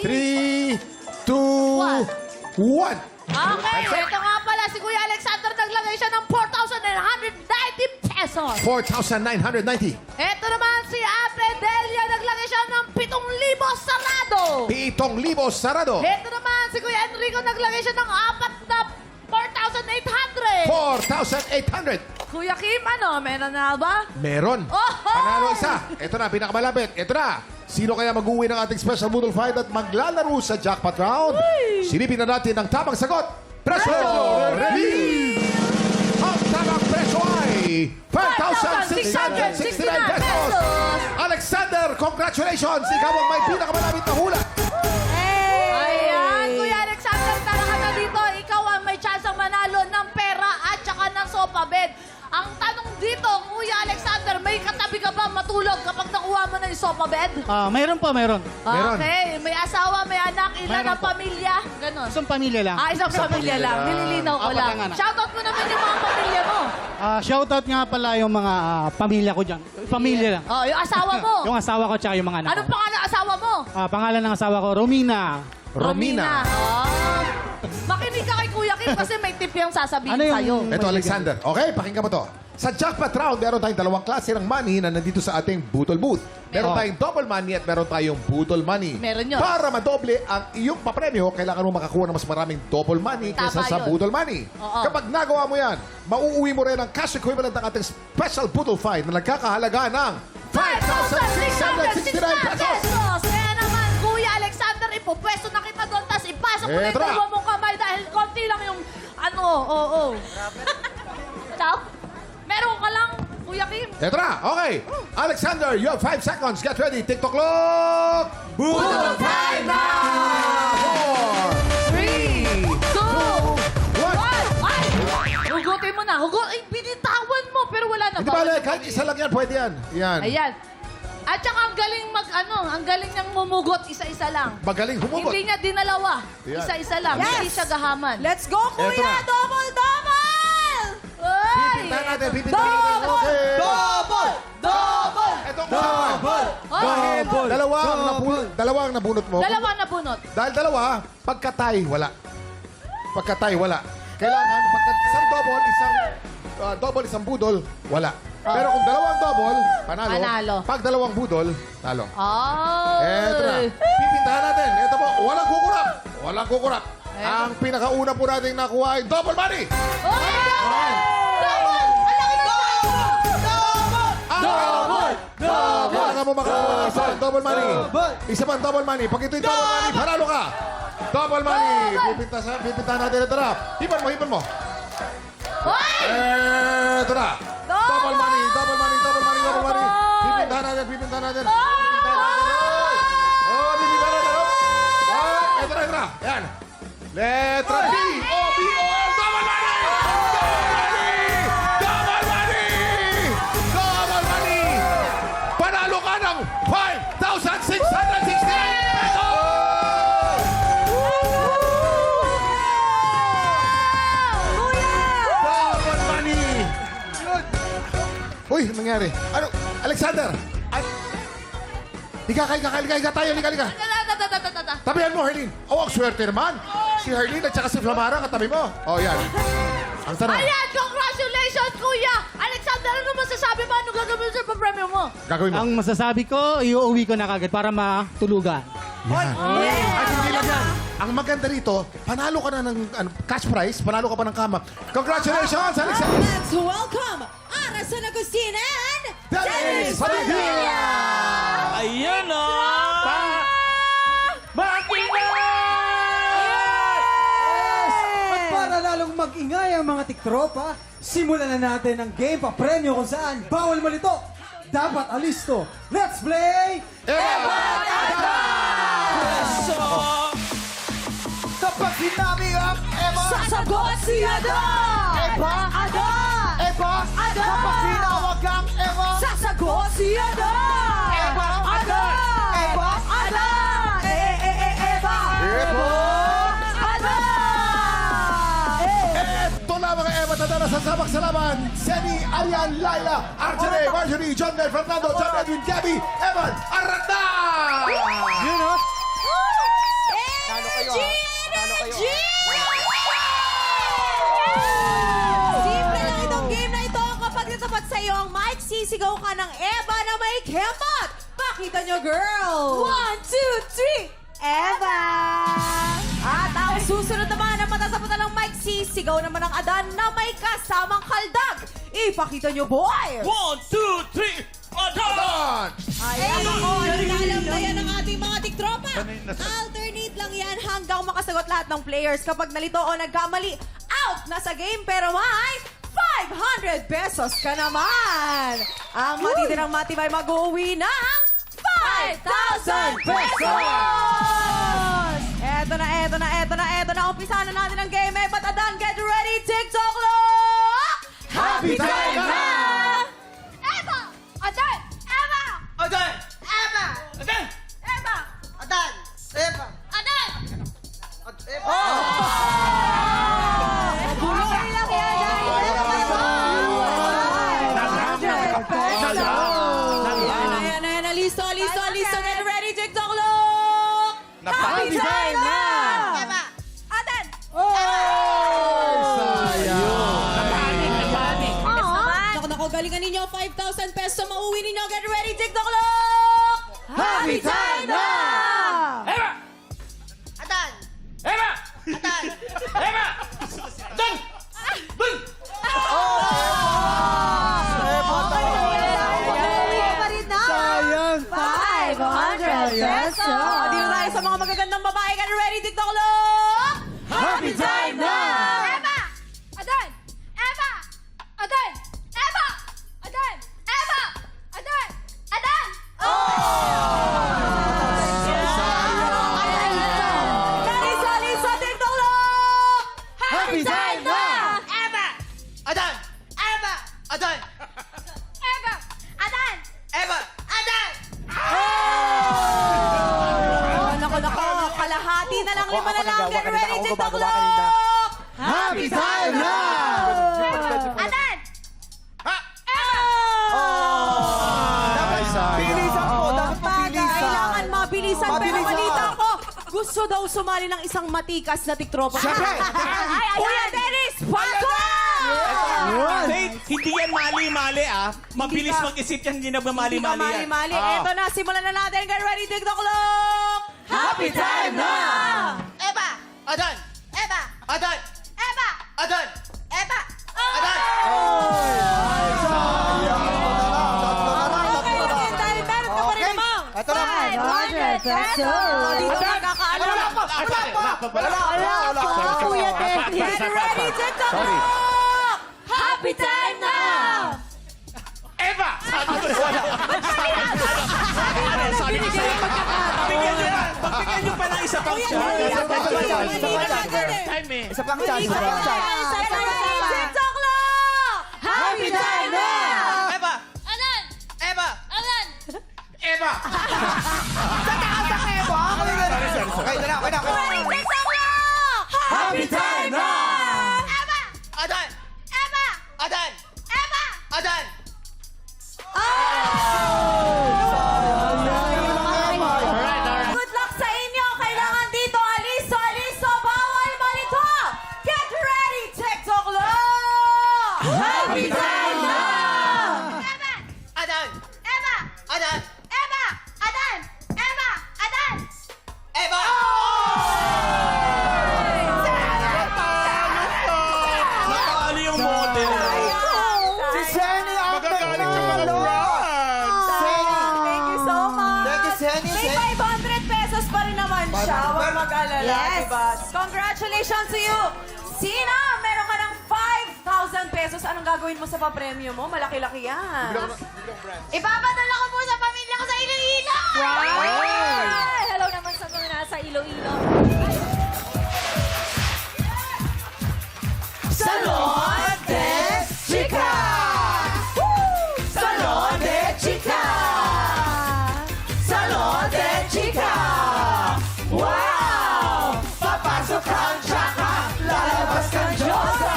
Speaker 1: 3, 2, 1.
Speaker 9: Okay, ito nga pala. Si Kuya Alexander naglagay siya ng 4,990 pesos.
Speaker 1: 4,990.
Speaker 9: Ito naman si Ate Delia. Naglagay siya ng 7,000 sarado.
Speaker 1: 7,000 sarado.
Speaker 9: Ito naman si Kuya Enrico. Naglagay siya ng 4,800.
Speaker 1: 4,800.
Speaker 5: Kuya Kim, ano? Meron na ba?
Speaker 1: Meron.
Speaker 5: Oh!
Speaker 1: Panalo isa. Ito na, pinakamalapit. Ito na. Sino kaya mag-uwi ng ating special Budol Fight at maglalaro sa jackpot round? Silipin na natin ang tamang sagot. Presyo reveal! Ang tamang presyo ay 5,669 pesos. Alexander, congratulations! Ikaw ang may pinakamalapit na hula.
Speaker 9: Ayan, Kuya Alexander, tara ka na dito. Ikaw ang may chance ang manalo ng pera at saka ng sofa bed. Ang tanong dito, Kuya Alexander, may katabi ka ba matulog kapag nakuha mo na yung sofa bed?
Speaker 6: Mayroon po, mayroon.
Speaker 1: Meron.
Speaker 9: Okay, may asawa, may anak, ilan
Speaker 6: Mayroon
Speaker 9: ang
Speaker 6: po.
Speaker 9: pamilya? Ganon.
Speaker 6: Isang pamilya lang.
Speaker 9: Isang pamilya lang. Nililinaw ko
Speaker 6: Apat
Speaker 9: lang.
Speaker 6: lang, anak.
Speaker 9: Shoutout mo naman yung mga pamilya mo.
Speaker 6: Shoutout nga pala yung mga pamilya ko dyan. Pamilya lang.
Speaker 9: Oh, yung asawa mo.
Speaker 6: Yung asawa ko tsaka yung mga anak
Speaker 9: Anong
Speaker 6: ko.
Speaker 9: pangalan ng asawa mo?
Speaker 6: Pangalan ng asawa ko, Romina.
Speaker 1: Romina.
Speaker 9: Makinig ka kay Kuya Kim kasi may tip yung sasabihin
Speaker 6: Ano yung-
Speaker 9: sa'yo.
Speaker 1: Ito, Alexander. Okay, pakinggan mo to. Sa jackpot round, meron tayong dalawang klase ng money na nandito sa ating Budol Booth. Meron tayong double money at meron tayong Budol money.
Speaker 9: Meron yun.
Speaker 1: Para madoble ang iyong papremyo, kailangan mo makakuha ng mas maraming double money kaysa
Speaker 9: Tama
Speaker 1: sa
Speaker 9: yun.
Speaker 1: Budol money.
Speaker 9: Oo.
Speaker 1: Kapag nagawa mo yan, mauuwi mo rin ang cash equivalent ng ating special Budol Fight na nagkakahalaga ng 5,669 pesos.
Speaker 9: Kaya naman, Kuya Alexander, ipopwesto na kita doon, tapos ipasok mo na yung
Speaker 1: Eto na.
Speaker 9: dalawa mong kamay dahil konti lang yung ano, oo. Tap? Meron ka lang, Kuya Kim.
Speaker 1: Eto na, okay. Alexander, you have 5 seconds. Get ready. TikTok clock. Budol Fight na! 4, 3, 2, 1.
Speaker 9: Ay! Hugutin mo na. Ay, binitawan mo, pero wala na.
Speaker 1: Hindi ba, kahit isa lang yan, pwede yan. Yan.
Speaker 9: Ayan. At saka ang galing ang galing niyang mumugot, isa-isa lang.
Speaker 1: Magaling humugot.
Speaker 9: Hindi niya dinalawa.
Speaker 1: Ayan.
Speaker 9: Isa-isa lang.
Speaker 5: Yes.
Speaker 9: Hindi siya gahaman.
Speaker 5: Let's go,
Speaker 1: Eto
Speaker 5: Kuya!
Speaker 1: na.
Speaker 5: Double, double!
Speaker 9: Ay!
Speaker 1: Pipintahan natin, pipintahan natin. Okay.
Speaker 8: Double! Double!
Speaker 1: Ito ang usapan. Dahil dalawa ang nabunot mo.
Speaker 9: Dalawa na bunot.
Speaker 1: Dahil dalawa, pagkatay, wala. Pagkatay, wala. Kailangan, pagka double, isang budol, wala. Pero kung dalawang double, panalo.
Speaker 9: Panalo.
Speaker 1: Pag dalawang budol, talo.
Speaker 9: Ay!
Speaker 1: Eto na. Pipintahan natin. Eto po, walang kukurap. Walang kukurap. Ang pinakauna po natin nakuha ay double money.
Speaker 9: Double! Double!
Speaker 1: Double! Kailangan mo makakuha ng isa pang double money. Isa pang double money. Pag ito'y double money, panalo ka. Double money. Pipintahan natin. Ito na. Hipan mo. Eto na. Double money. Pipintahan natin. Pipintahan natin. Oh, pipintahan natin. Oh, eto na. Yan. Letra B. O-B-O-L. Double money! Double money! Double money! Panalo ka ng 5,669 pesos! Double money! Uy, anong nangyari? Ano? Alexander! Liga tayo, liga. Tabihan mo, Herlene. Oh, ang swerte naman. Si Herlene at saka si Flamara katabi mo. Oh, yan. Ang sarap.
Speaker 9: Ayan! Congratulations, Kuya! Alexander, ano masasabi mo? Ano gagawin sa papremyo mo?
Speaker 1: Gagawin mo.
Speaker 6: Ang masasabi ko, iuwi ko na kagad para matulugan.
Speaker 1: Yan. At hindi lang yan. Ang maganda rito, panalo ka na ng cash prize, panalo ka pa ng kama. Congratulations, Alexander!
Speaker 5: Let's welcome Arasan Agustin and
Speaker 1: Dennis Padilla!
Speaker 2: Ayan o!
Speaker 8: At para lalong mag-ingay ang mga tiktropa, simulan na natin ang game pa-premyo kung saan bawal malito. Dapat alisto. Let's play!
Speaker 7: Kapag sinabi ang Eva,
Speaker 5: Sasagot si Adan!
Speaker 7: Eva,
Speaker 5: Adan!
Speaker 7: Eva,
Speaker 5: Adan!
Speaker 7: kapag tinawag ang Eva,
Speaker 5: Sasagot si Adan!
Speaker 7: Eva,
Speaker 5: Adan!
Speaker 7: Eva,
Speaker 5: Adan! Eva!
Speaker 7: Eva.
Speaker 5: Adan!
Speaker 1: Ito na mga Eva Tadana sa sabak sa laban. Seni, Arian, Laila, Arjane, Marjorie, John Mel, Fernando, John Edwin, Gabby, Evan, Aranda!
Speaker 8: Yun o.
Speaker 7: Nalo kayo, ha? Nalo kayo, ha?
Speaker 5: Simple lang itong game na ito. Kapag natapat sa iyo ang mic, sisigaw ka ng Eva na may kemot. Pakita nyo, girl. 1, 2, 3. Eva! At ang susunod naman ang matasapat ng mic, sisigaw naman ng Adan na may kasamang kaldag. Ipakita nyo, boy.
Speaker 3: 1, 2, 3, Adan!
Speaker 5: Ayan ako, alam na yan ang ating mga tiktropa. Alternate lang yan hanggang makasagot lahat ng players. Kapag nalito o nagkamali, out na sa game. Pero may 500 pesos ka naman. Ang matitirang matibay mag-uwi ng 5,000 pesos! Eto na. Umpisa na natin ang game. But Adan, get ready, TikTok clock!
Speaker 1: Happy time na!
Speaker 4: Eva! Adan! Eva!
Speaker 7: Adan!
Speaker 4: Eva!
Speaker 7: Adan!
Speaker 4: Eva!
Speaker 7: Adan! Eva!
Speaker 4: Adan!
Speaker 7: Eva!
Speaker 5: Okay lang yan, Ayan. Listo. Get ready, TikTok clock! Happy time na!
Speaker 4: Eva! Adan!
Speaker 5: Naku, galingan ninyo. 5,000 pesos mauwi ninyo. Get ready, TikTok clock! Happy time na!
Speaker 3: Eva!
Speaker 4: Adan!
Speaker 3: Eva!
Speaker 4: Adan!
Speaker 3: Eva! Adan! Dun!
Speaker 8: Sayang.
Speaker 5: 500 pesos! Dito tayo sa mga magagandang babae. Get ready, TikTok clock! Happy time na!
Speaker 4: Eva! Adan! Eva! Adan! Eva! Adan! Eva! Adan! Adan!
Speaker 5: Lisa, TikTok clock! Happy time na!
Speaker 7: Eva! Adan! Eva! Adan!
Speaker 4: Eva! Adan!
Speaker 7: Eva! Adan!
Speaker 5: Nako, kalahati na lang, 5 na lang. Get ready, TikTok clock!
Speaker 8: Happy time na!
Speaker 4: Adan!
Speaker 7: Bilisan po! Dapat mabilisan!
Speaker 5: Kailangan mabilisan. Pero
Speaker 7: Mabilisan.
Speaker 5: balita ko, gusto daw sumali ng isang matikas na tiktropa.
Speaker 7: Siyempre.
Speaker 5: Kuya Dennis, Paco!
Speaker 2: Faith, hindi yan mali-mali ah. Mabilis
Speaker 5: Hindi ka-
Speaker 2: mag-isip yan, hindi
Speaker 5: Hindi ka
Speaker 2: nagmamali-mali yan.
Speaker 5: mali-mali. Eto na, simulan na natin. Get ready, TikTok clock! Happy time na!
Speaker 7: Eva! Adan!
Speaker 4: Eva!
Speaker 7: Adan!
Speaker 4: Eva!
Speaker 7: Adan!
Speaker 4: Eva!
Speaker 7: Adan!
Speaker 5: Okay, dahil meron ka pa rin namang
Speaker 7: Ito na.
Speaker 5: 500 pesos. Dito nakakaalam.
Speaker 7: Wala pa,
Speaker 5: Kuya Dennis. Get ready, TikTok clock! Happy time na!
Speaker 3: Eva!
Speaker 2: Pagbigyan nyo pa ng isa pang chance.
Speaker 3: Time eh.
Speaker 7: Isa pang chance, isa pang chance.
Speaker 5: Get ready, TikTok clock! Happy time na!
Speaker 7: Eva!
Speaker 4: Adan!
Speaker 7: Eva!
Speaker 4: Adan!
Speaker 3: Eva!
Speaker 7: Okay na.
Speaker 5: TikTok clock! Happy time na!
Speaker 4: Eva!
Speaker 7: Adan!
Speaker 4: Eva!
Speaker 7: Adan!
Speaker 4: Eva!
Speaker 7: Adan!
Speaker 5: Good luck sa inyo! Kailangan dito, aliso, bawal malito! Get ready, TikTok clock! Happy time na!
Speaker 4: Eva!
Speaker 7: Adan!
Speaker 4: Eva!
Speaker 7: Adan!
Speaker 4: Eva! Adan! Eva! Adan!
Speaker 7: Eva!
Speaker 2: Nakali yung model.
Speaker 7: Si Senny ang
Speaker 3: Magagalit yung mga brands!
Speaker 5: Thank you so much!
Speaker 7: Thank you, Senny.
Speaker 5: May 500 pesos pa rin naman siya. Huwag mag-alala,
Speaker 7: Yes.
Speaker 5: diba? Congratulations to you! Sina, meron ka ng pesos, anong gagawin mo sa papremyo mo? Malaki-laki yan.
Speaker 9: Ipapadala ko po sa pamilya ko sa Iloilo!
Speaker 4: Ay, hello naman sa mga nasa Iloilo.
Speaker 8: Salon de Chica! Salon de Chica! Salon de Chica! Wow! Papasok kang tsaka, lalabas kang Diyosa!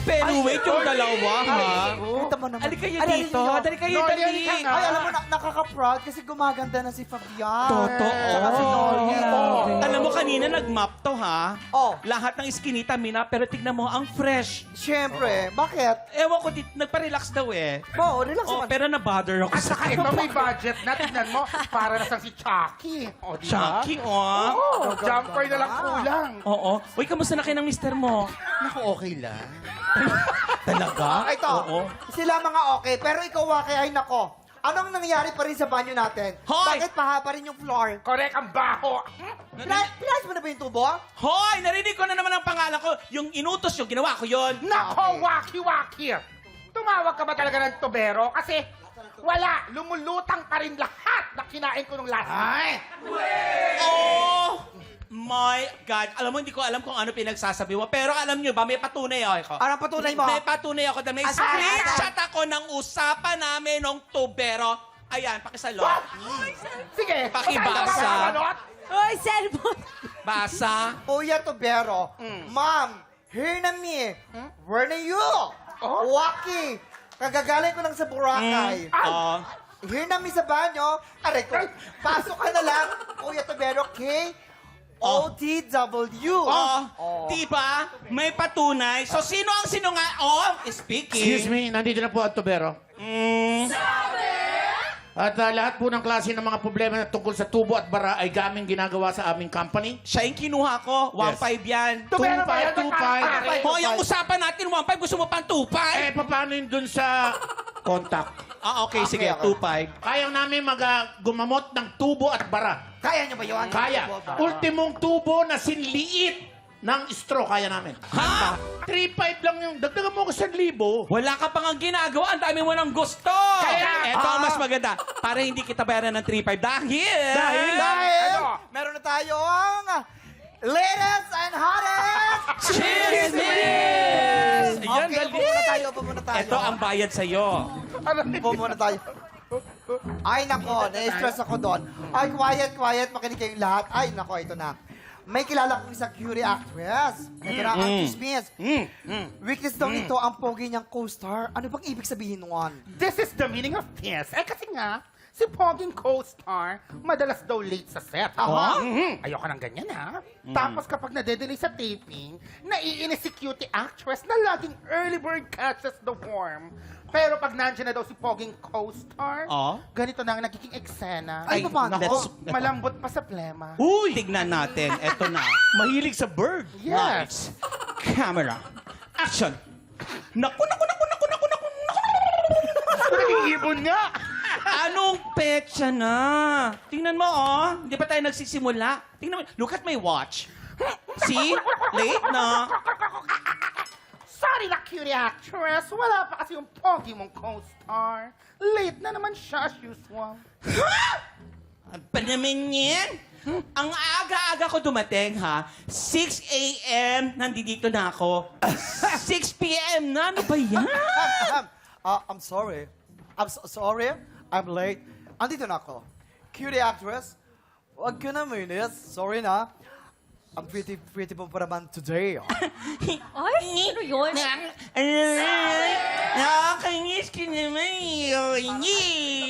Speaker 10: Pero wait yung dalawa, ha?
Speaker 8: Ito mo naman.
Speaker 10: Dali kayo dito. Dali kayo, dali.
Speaker 8: Ay, alam mo, nakaka-proud kasi gumaganda na si Fabian.
Speaker 10: Totoo.
Speaker 8: Saka si Noli.
Speaker 10: Alam mo, kanina nag-map to, ha?
Speaker 8: Oh.
Speaker 10: Lahat ng iskinita, Mina, pero tignan mo, ang fresh.
Speaker 8: Siyempre, bakit?
Speaker 10: Ewan ko, nagpa-relax daw eh.
Speaker 8: Oo, relax
Speaker 10: Oh,
Speaker 8: naman.
Speaker 10: pero na-bother ako
Speaker 11: At saka ito may budget na. Tignan mo, para na si Chucky. O, di ba?
Speaker 10: Chucky, oh.
Speaker 11: Oh, jumper na lang kulang.
Speaker 10: Oo. Uy, kamusta na kayo ng mister mo?
Speaker 11: Naku, okay lang.
Speaker 10: Talaga?
Speaker 8: Ito,
Speaker 10: Oo.
Speaker 8: sila mga okay, pero ikaw Waki, ay nako. Anong nangyari pa rin sa banyo natin?
Speaker 10: Hoy!
Speaker 8: Bakit pa rin yung floor?
Speaker 11: Correct, ang baho.
Speaker 8: Pilas mo na ba yung tubo?
Speaker 10: Hoy! Narinig ko na naman ang pangalan ko. Yung inutos yung ginawa ko yon.
Speaker 11: Nako, waki-waki. Tumawag ka ba talaga ng tubero? Kasi wala, lumulutang pa rin lahat na kinain ko nung last week.
Speaker 10: Oh my God. Alam mo, hindi ko alam kung ano pinagsasabi mo. Pero alam nyo ba, may patunay ako.
Speaker 8: Anong patunay mo?
Speaker 10: May patunay ako. May screenshot ako ng usapan namin ng tubero. Ayan, pakisalot.
Speaker 11: Sige,
Speaker 10: Pakibasa.
Speaker 11: pasalot.
Speaker 5: Uy, cellphone!
Speaker 10: Basa.
Speaker 8: Kuya Tubero, Ma'am, here na me. Where na you? Waki, kagagaling ko lang sa Boracay.
Speaker 10: Oh.
Speaker 8: Here na me sa banyo. Aray ko, pasok ka na lang. Kuya Tubero, K-O-T-W.
Speaker 10: Oh, diba? May patunay. So, sino ang speaking.
Speaker 6: Excuse me, nandito na po ang tubero. At lahat po ng klase ng mga problema na tungkol sa tubo at bara ay gaming ginagawa sa aming company.
Speaker 10: Siya yung kinuha ko. 1.5 yan.
Speaker 11: Tubero ba yan?
Speaker 6: 2.5.
Speaker 10: Hoy, ang usapan natin, 1.5. Gusto mo pang 2.5?
Speaker 6: Eh, paano yun dun sa contact?
Speaker 10: Okay, sige.
Speaker 8: Okay.
Speaker 10: 2.5.
Speaker 6: Kaya namin gumamot ng tubo at bara.
Speaker 8: Kaya niyo ba yun?
Speaker 6: Kaya. Ultimong tubo na sinliit ng straw, kaya namin.
Speaker 10: Ha?
Speaker 6: 3.5 lang yung, dagdagan mo ko 1,000.
Speaker 10: Wala ka pang ang ginagawa. Ang dami mo ng gusto.
Speaker 11: Kaya-
Speaker 10: Ito ang mas maganda. Para hindi kita bayaran ng 3.5. Dahil...
Speaker 8: Dahil,
Speaker 11: Ano?
Speaker 8: meron na tayong latest and hottest
Speaker 10: Cheers,
Speaker 8: Cheers!
Speaker 10: Ayan,
Speaker 8: Okay, upo muna tayo, upo muna tayo.
Speaker 10: Ito ang bayad sa'yo.
Speaker 8: Upo muna tayo. Ay, nako, na-stress ako doon. Ay, quiet, makinig kayong lahat. Ay, nako, ito na. May kilala kong isang cutie actress. Ito na ang chismis. Weakness daw nito ang pogi niyang co-star. Ano bang ibig sabihin nun?
Speaker 11: This is the meaning of this. Eh, kasi nga, si Poging co-star, madalas daw late sa set.
Speaker 8: Aha.
Speaker 11: Ayoko ng ganyan, ha? Tapos kapag nade-delay sa taping, naiinis si cutie actress na laging early bird catches the worm. Pero pag nandiyan na daw si Poging co-star, ganito na ang nagiging eksena.
Speaker 8: Ay, paano?
Speaker 11: Nako, malambot pa sa plema.
Speaker 10: Uy! Tignan natin. Ito na. Mahilig sa bird.
Speaker 11: Yes.
Speaker 10: Lights. Camera. Action. Naku.
Speaker 11: Nag-iibon nga.
Speaker 10: Anong petsa na? Tingnan mo, Hindi pa tayo nagsisimula. Tingnan mo. Look at my watch. See? Late na.
Speaker 11: Sorry na, cutie actress. Wala pa kasi yung pogi mong co-star. Late na naman siya as usual.
Speaker 10: Pa naman yan? Ang aga-aga ko dumating, ha? 6 a.m. nandito na ako. 6 p.m. na? Ano ba yan?
Speaker 8: I'm sorry. I'm sorry. I'm late. Andito na ako. Cutie actress, wag ka na minis. Sorry na. Ang pretty mo pa naman today.
Speaker 4: Ay, ano yun?
Speaker 10: Nakakainis ka naman. Hindi.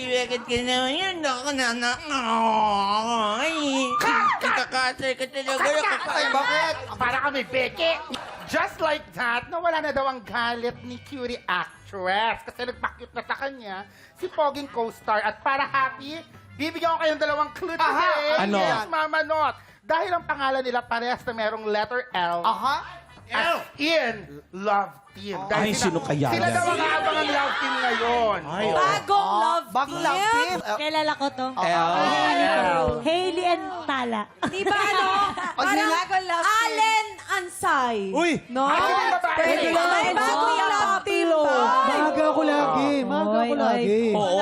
Speaker 10: Bakit ka naman yun? Kakasay ka talaga.
Speaker 8: Ay, bakit?
Speaker 11: Para kami, Becky. Just like that, nawala na daw ang galit ni cutie actress. Kasi nagpakit na sa kanya si Poging co-star. At para happy, bibigyan ko kayong dalawang clue today.
Speaker 10: Ano?
Speaker 11: Yes, Mama Not. Dahil ang pangalan nila parehas na merong letter L. As in, love team.
Speaker 10: Ay, sino kaya
Speaker 11: Sila
Speaker 10: yan?
Speaker 11: daw ang abang love team ngayon.
Speaker 5: Bagong love
Speaker 8: Bagong love team.
Speaker 3: Kilala ko to.
Speaker 10: L.
Speaker 3: Hailey and Tala.
Speaker 5: Di ba ano? Parang
Speaker 8: sila?
Speaker 5: Allen Ansay.
Speaker 2: Uy!
Speaker 5: No?
Speaker 11: Ay, hindi babae.
Speaker 5: Pwede ba? May bago yung love team ba?
Speaker 2: Maaga ako lagi. Maaga ako lagi.
Speaker 10: Oo.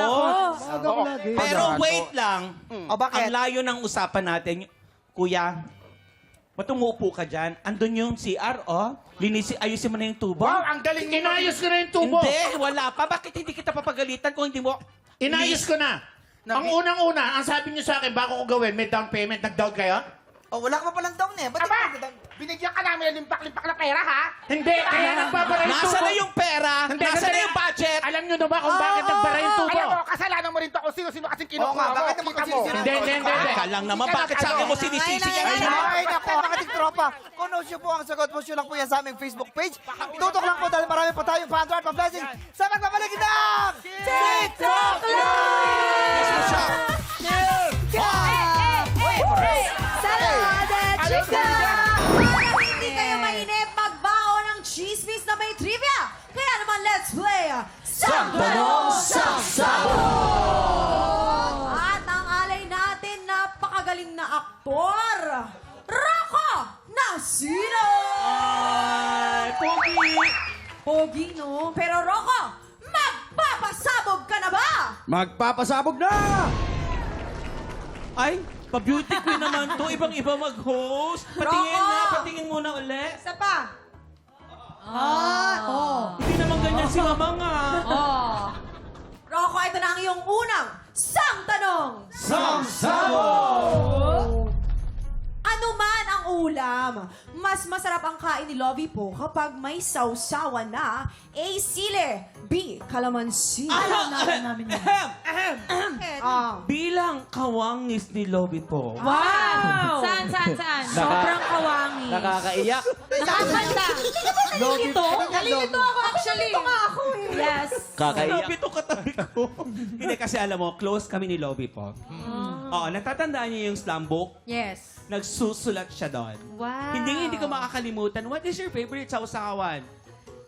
Speaker 2: Maaga ako lagi.
Speaker 10: Pero wait lang.
Speaker 8: O, bakit?
Speaker 10: Ang layo ng usapan natin. Kuya, ba't umuupo ka dyan? Andun yung CR, oh. Ayusin mo na yung tubo.
Speaker 6: Wow, ang galing mo. Inayos ko na yung tubo.
Speaker 10: Hindi, wala pa. Bakit hindi kita papagalitan kung hindi mo...
Speaker 6: Inayos ko na. Ang unang-una, ang sabi niyo sa akin, bago ko gawin, may down payment. Nag-down kayo?
Speaker 8: Oh, wala ka pa palang down eh. Ba't
Speaker 11: Aba, binigyan ka namin ng limpak-limpak na pera, ha?
Speaker 6: Hindi, kaya nagbabara yung tubo.
Speaker 10: Nasa na yung pera?
Speaker 6: Hindi,
Speaker 10: Nasa na
Speaker 6: sandali.
Speaker 10: yung budget?
Speaker 6: Alam niyo na ba kung bakit nagbara yung tubo?
Speaker 11: Alam mo, kasalanan mo rin to kung sino-sino kasing
Speaker 8: Oo
Speaker 11: kinukuha
Speaker 8: nga,
Speaker 11: mo.
Speaker 8: bakit naman
Speaker 11: Kita mo.
Speaker 8: kasi
Speaker 6: Hindi.
Speaker 10: Teka lang naman, bakit sa akin mo sinisisi yan?
Speaker 8: Ay, nako, mga tiktropa. Kung no siya po ang sagot mo, siya lang po yan sa aming Facebook page. Tutok lang po dahil marami pa tayong fan-art pa-blessing sa magbabalik ng TikTok
Speaker 5: Salada, chika! Para hindi kayo mainip, magbaon ng chismis na may trivia. Kaya naman, let's play Sang Tanong, Sang Sabog! At ang alay natin, napakagaling na aktor, Rocco Nasino!
Speaker 10: Ay, Pogi!
Speaker 5: Pogi, no? Pero Rocco, magpapasabog ka na ba?
Speaker 2: Magpapasabog na!
Speaker 10: Ay, pa-beauty queen naman to. Ibang-iba mag-host. Patingin
Speaker 5: Rocco!
Speaker 10: na, patingin muna ulit.
Speaker 5: Isa pa.
Speaker 10: Hindi naman ganyan si Mama nga.
Speaker 5: Rocco, ito na ang iyong unang Sang Tanong.
Speaker 2: Sang Sabog!
Speaker 5: Ano man ang ulam, mas masarap ang kain ni Lovie po kapag may sausawan na A. Sile, B. Kalamansi.
Speaker 10: Bilang kawangis ni Lobby po.
Speaker 3: Wow! Saan? Sobrang kawangi.
Speaker 2: Nakakaiyak.
Speaker 3: Nakakanta. Nalilito?
Speaker 5: Nalilito ako actually. Nalilito nga ako eh.
Speaker 3: Yes.
Speaker 2: Kakaiyak.
Speaker 10: Lobby to katabi ko. Hindi kasi alam mo, close kami ni Lobby po. Oo, natatandaan niyo yung slam book?
Speaker 3: Yes.
Speaker 10: Nagsusulat siya doon.
Speaker 3: Wow.
Speaker 10: Hindi ko makakalimutan. What is your favorite sausawan?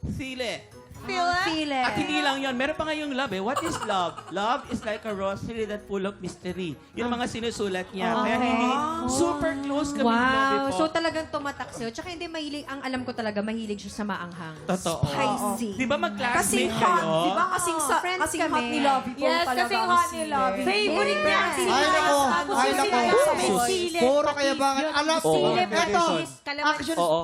Speaker 10: Sile.
Speaker 3: Sile.
Speaker 10: At hindi lang yon, meron pa nga yung love eh. What is love? Love is like a rosary that full of mystery. Yung mga sinusulat niya. Kaya hindi, super close kami ni Lobby
Speaker 3: Wow.
Speaker 10: po.
Speaker 3: So talagang tumatak sa'yo. Tsaka hindi mahilig, ang alam ko talaga, mahilig siya sa maanghang.
Speaker 10: Totoo.
Speaker 5: Spicy.
Speaker 10: Di ba
Speaker 5: Kasing
Speaker 10: mag-classmate
Speaker 5: hot,
Speaker 10: kayo?
Speaker 5: di ba? Kasing
Speaker 3: Friends
Speaker 5: hot ni
Speaker 3: kami.
Speaker 5: Lovie po
Speaker 4: Yes,
Speaker 5: talaga.
Speaker 4: kasing
Speaker 5: ang
Speaker 4: hot ni
Speaker 5: sile.
Speaker 4: Lovie.
Speaker 3: Favorite niya ang sile.
Speaker 7: Ay, nako. Ay, nako. Puro kaya ba? Alam ko.
Speaker 3: Sile,
Speaker 7: Ito.
Speaker 3: patis, kalamansi.
Speaker 7: Action.
Speaker 2: Oo.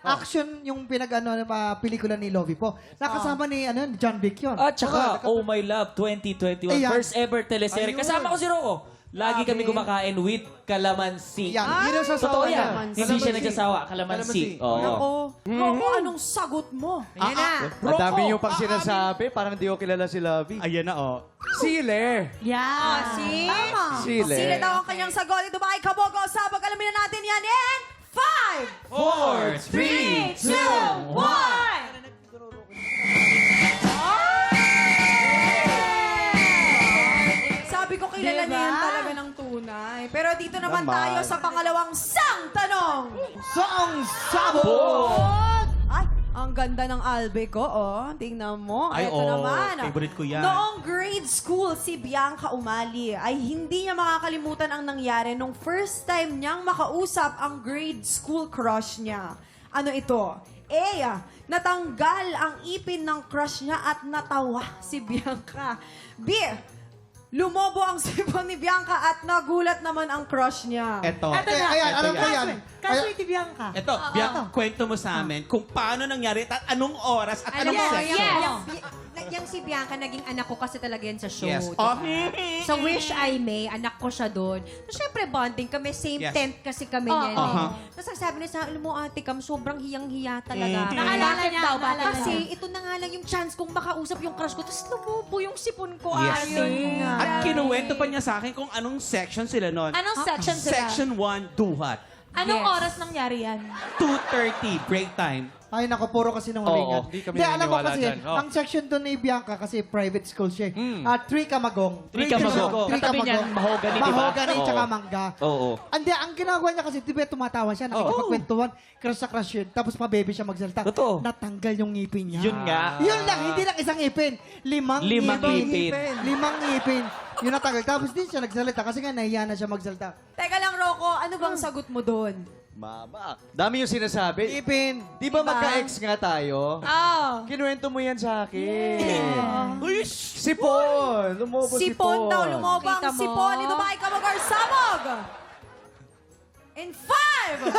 Speaker 7: Action yung pinag-ano pelikula ni Lovie po. Nakasama ni John Wick yun.
Speaker 12: At saka, Oh My Love 2021,
Speaker 7: Ayan.
Speaker 12: first ever teleserye.
Speaker 7: Ayun.
Speaker 12: Kasama ko si Rocco. Lagi kami kumakain with kalamansi.
Speaker 7: Yan. Yun ang sasawa
Speaker 12: Totoo
Speaker 7: niya.
Speaker 12: yan. Hindi siya nagsasawa. Kalamansi. Oo.
Speaker 5: Nako. Rocco, anong sagot mo?
Speaker 3: Ayan na.
Speaker 2: Madami yung pag sinasabi, parang di ko kilala si Lovie.
Speaker 10: Ayan na, oh.
Speaker 2: Sile!
Speaker 3: Yeah. See?
Speaker 5: Tama.
Speaker 2: Sile.
Speaker 5: Sile daw ang kanyang sagot. Ito ba ay kabogo o sabog? Alamin na natin yan in 5,
Speaker 10: 4,
Speaker 5: 3, 2, 1! Sabi ko kilala niya yan talaga ng tunay. Pero dito naman tayo sa pangalawang Sang Tanong.
Speaker 7: Sang Sabog!
Speaker 5: Ay, ang ganda ng albe ko, oh. Tingnan mo.
Speaker 10: Ay,
Speaker 5: Ito naman.
Speaker 10: favorite ko yan.
Speaker 5: Noong grade school, si Bianca Umali ay hindi niya makakalimutan ang nangyari nung first time niyang makausap ang grade school crush niya. Ano ito? A. Natanggal ang ipin ng crush niya at natawa si Bianca. B. Lumobo ang sipon ni Bianca at nagulat naman ang crush niya.
Speaker 10: Eto.
Speaker 7: Ayan, alam ko yan.
Speaker 10: Ito, Bianca, kwento mo sa amin kung paano nangyari at anong oras at anong section.
Speaker 3: Yang si Bianca, naging anak ko kasi talaga yan sa show.
Speaker 10: Yes.
Speaker 3: diba? Sa Wish I May, anak ko siya doon. So, syempre, bonding kami. Same
Speaker 10: Yes.
Speaker 3: tent kasi kami niyan.
Speaker 10: Uh-huh.
Speaker 3: Tapos sabi niya sa alam mo, ate Cam, sobrang hiyang-hiya talaga.
Speaker 4: Naalala niya, naalala
Speaker 3: Kasi
Speaker 4: niya.
Speaker 3: ito na nga lang yung chance kong makausap yung crush ko. Tapos lumubo yung sipon ko.
Speaker 10: Yes.
Speaker 3: Ate.
Speaker 10: At kinuwento pa niya sa akin kung anong section sila noon.
Speaker 4: Anong section sila?
Speaker 10: Section 1, duhat.
Speaker 4: Anong oras nangyari yan?
Speaker 10: 2:30, break time.
Speaker 7: Ay, nako, puro kasi nung hulingan.
Speaker 2: Oo, di kami
Speaker 7: alam ko
Speaker 2: naniniwala
Speaker 7: kasi,
Speaker 2: dyan. Oh.
Speaker 7: ang section doon ni Bianca kasi private school siya. Three Kamagong.
Speaker 12: Three Kamagong.
Speaker 7: Three
Speaker 12: Katabi niyan, mahogany, di ba?
Speaker 7: Mahogany,
Speaker 12: Oo.
Speaker 7: tsaka mangga.
Speaker 12: Oo.
Speaker 7: Hindi, ang ginagawa niya kasi, di ba tumatawa siya, nakikipagkwentuhan, crush sa crush yun, tapos pa-baby siya magsalita.
Speaker 12: Totoo.
Speaker 7: Natanggal yung ngipin niya.
Speaker 12: Yun nga.
Speaker 7: Yun lang, hindi lang isang ngipin. Limang
Speaker 12: ngipin.
Speaker 7: Limang ngipin. Yun natanggal. Tapos din siya nagsalita kasi nga nahiya na siya magsalita.
Speaker 5: Teka lang, Rocco, ano bang sagot mo doon?
Speaker 2: Mama, dami yung sinasabi.
Speaker 7: Ipin.
Speaker 2: Di ba magka-ex nga tayo?
Speaker 5: Oh.
Speaker 2: Kinuwento mo yan sa akin. Sipon! Lumobo
Speaker 5: Sipon daw, lumobang
Speaker 9: Kita mo?
Speaker 5: sipon. Ito ba ikaw mag-arsabog? In 5, 4,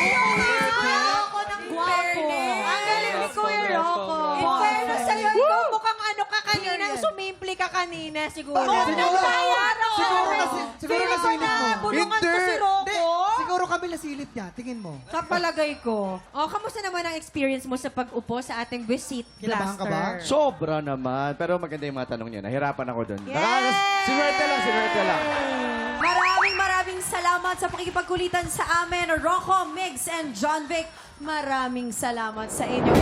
Speaker 5: Rocco ng gwapo. Ang galing ni Kuya Rocco. In fairness sa'yo, ikaw mukhang ano ka kanina, sumimpli ka kanina siguro.
Speaker 8: Siguro
Speaker 5: Feeling ko
Speaker 8: nasilip
Speaker 5: na
Speaker 8: mo.
Speaker 5: bulungan ko si Rocco.
Speaker 8: Siguro kami nasilip niya. Tingin mo.
Speaker 5: Sa palagay ko. O, kamusta naman ang experience mo sa pag-upo sa ating visit
Speaker 8: Kinabahan ka ba?
Speaker 5: blaster?
Speaker 2: Sobra naman. Pero maganda yung mga tanong niya. Nahirapan ako doon.
Speaker 5: Yes!
Speaker 2: Sinuwerte lang.
Speaker 5: Maraming salamat sa pakikipagkulitan sa amin, Rocco, Migs, and John Vic. Maraming salamat sa inyo.